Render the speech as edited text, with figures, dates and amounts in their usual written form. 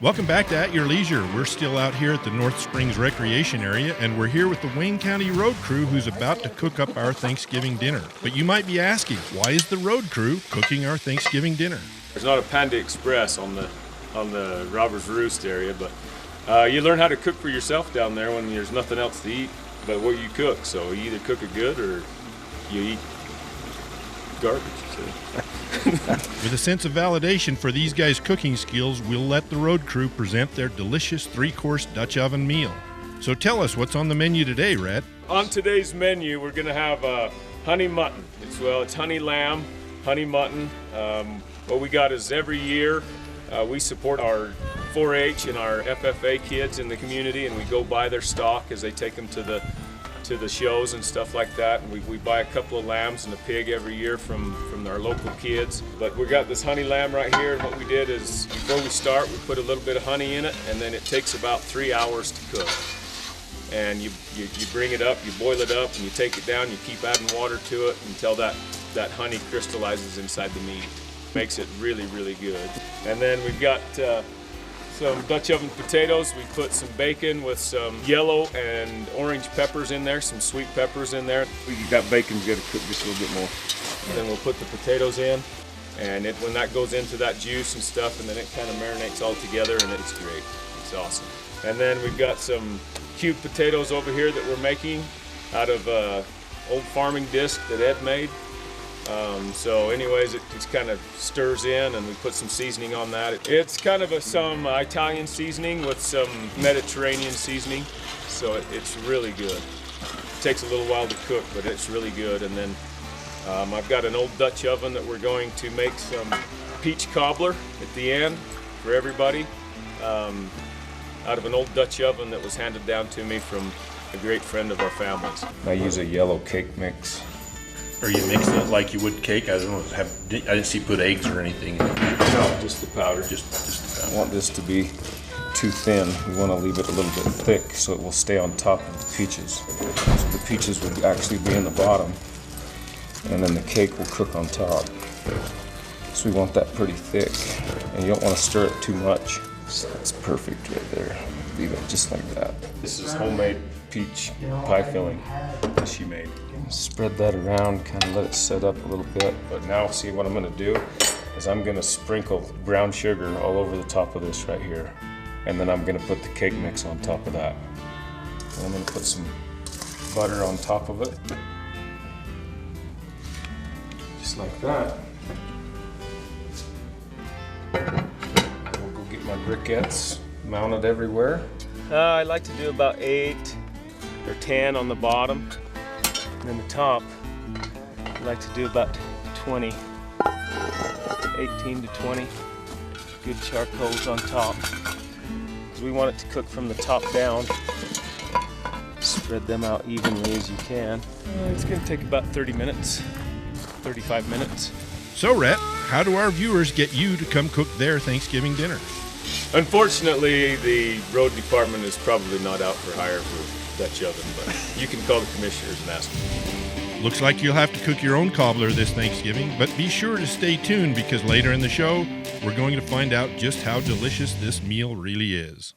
Welcome back to At Your Leisure. We're still out here at the North Springs Recreation Area, and we're here with the Wayne County Road Crew who's about to cook up our Thanksgiving dinner. But you might be asking, why is the road crew cooking our Thanksgiving dinner? There's not a Panda Express on the Robbers Roost area, but you learn how to cook for yourself down there when there's nothing else to eat but what you cook. So you either cook it good or you eat garbage. With a sense of validation for these guys' cooking skills, we'll let the road crew present their delicious 3-course Dutch oven meal. So tell us what's on the menu today, Rhett. On today's menu, we're gonna have honey mutton. It's honey lamb, honey mutton. What we got is every year we support our 4-H and our FFA kids in the community, and we go buy their stock as they take them to the shows and stuff like that. And we buy a couple of lambs and a pig every year from our local kids. But we got this honey lamb right here, and what we did is before we start, we put a little bit of honey in it, and then it takes about 3 hours to cook. And you bring it up, you boil it up, and you take it down, you keep adding water to it until that honey crystallizes inside the meat. Makes it really, really good. And then we've got some Dutch oven potatoes. We put some bacon with some yellow and orange peppers in there, some sweet peppers in there. That bacon's gonna cook just a little bit more. And then we'll put the potatoes in, and when that goes into that juice and stuff, and then it kind of marinates all together, and it's great. It's awesome. And then we've got some cubed potatoes over here that we're making out of old farming disc that Ed made. So anyways, it just kind of stirs in, and we put some seasoning on that. It's kind of some Italian seasoning with some Mediterranean seasoning, so it's really good. It takes a little while to cook, but it's really good. And then I've got an old Dutch oven that we're going to make some peach cobbler at the end for everybody out of an old Dutch oven that was handed down to me from a great friend of our family's. I use a yellow cake mix. Are you mixing it like you would cake? I didn't see put eggs or anything in it. No, just the powder. Just the I powder. want this to be too thin. We want to leave it a little bit thick so it will stay on top of the peaches. So the peaches would actually be in the bottom, and then the cake will cook on top. So we want that pretty thick, and you don't want to stir it too much. So that's perfect right there. Leave it just like that. This is homemade peach pie filling that she made. Spread that around, kind of let it set up a little bit. But now, see, what I'm gonna do is I'm gonna sprinkle brown sugar all over the top of this right here. And then I'm gonna put the cake mix on top of that. And I'm gonna put some butter on top of it. Just like that. We'll go get my briquettes mounted everywhere. I like to do about 8 or 10 on the bottom. And then the top, I like to do about 20, 18 to 20 good charcoals on top. Because we want it to cook from the top down. Spread them out evenly as you can. It's going to take about 30 minutes, 35 minutes. So, Rhett, how do our viewers get you to come cook their Thanksgiving dinner? Unfortunately, the road department is probably not out for hire for Dutch oven, but you can call the commissioners and ask them. Looks like you'll have to cook your own cobbler this Thanksgiving, but be sure to stay tuned because later in the show, we're going to find out just how delicious this meal really is.